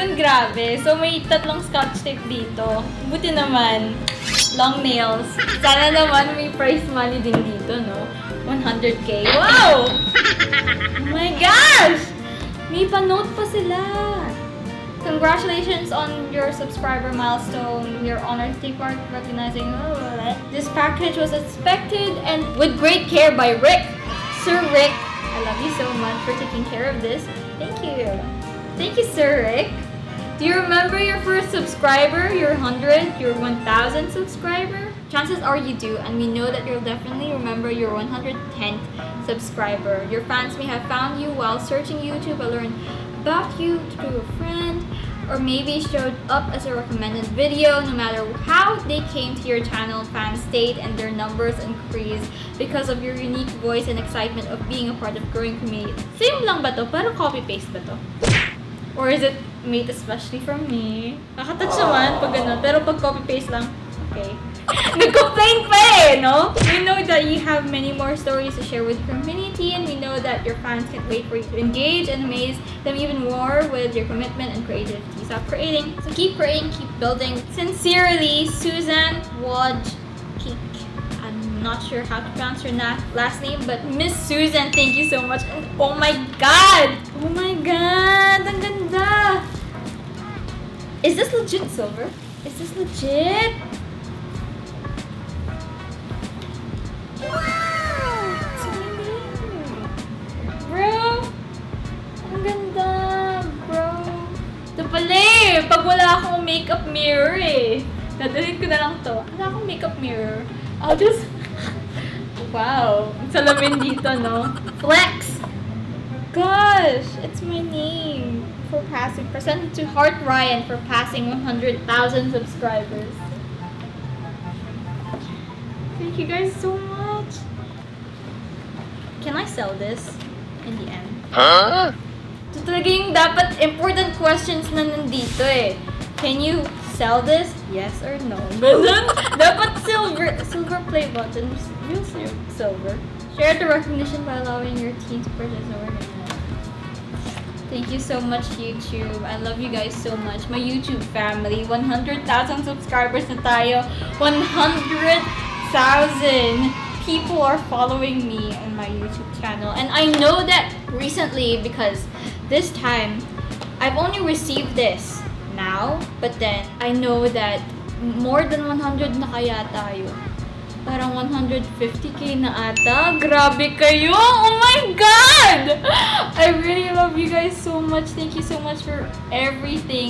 yun, grabe. So, may tatlong scotch tape dito. Buti naman. Long nails. Sana naman may prize money din dito, no? 100K. Wow! Oh my gosh! May pa-note pa sila. Congratulations on your subscriber milestone. You're honored to take part recognizing. This package was expected and with great care by Rick. Sir Rick, I love you so much for taking care of this. Thank you. Thank you, Sir Rick. Do you remember your first subscriber, your 100, your 1,000 subscriber? Chances are you do, and we know that you'll definitely remember your 110th subscriber. Your fans may have found you while searching YouTube or learned about you through a friend, or maybe showed up as a recommended video. No matter how they came to your channel, fans stayed and their numbers increased because of your unique voice and excitement of being a part of growing community. Same lang ba to? Pero copy-paste ba to? Or is it made especially from me? Nakatouch naman pag gano'n, pero pag copy-paste lang, okay. Nag-complain pa eh, no? We know that you have many more stories to share with the community, and we know that your fans can't wait for you to engage and amaze them even more with your commitment and creativity. Stop creating. So keep creating, keep building. Sincerely, Susan Wojcik. I'm not sure how to pronounce your last name, but Miss Susan, thank you so much. And oh my God! Oh my God! Ang ganda! Is this legit silver? Is this legit? Pag wala akong makeup mirror eh. Dadalhin ko na lang to. Wala akong makeup mirror. I'll just... Wow. Ang salamin dito, no? Flex! Gosh! It's my name. For passing. Presented to Heart Ryan for passing 100,000 subscribers. Thank you guys so much. Can I sell this in the end? Huh? Ito talaga yung dapat important questions na nandito eh. Can you sell this? Yes or no? Ganun. Dapat silver play buttons. Real silver. Share the recognition by allowing your team to purchase over. Thank you so much, YouTube. I love you guys so much. My YouTube family. 100,000 subscribers na tayo. 100,000 people are following me on my YouTube channel. And I know that recently, because this time, I've only received this now, but then I know that more than 100 na kaya tayo. Parang 150K na ata. Grabe kayo! Oh my God! I really love you guys so much. Thank you so much for everything.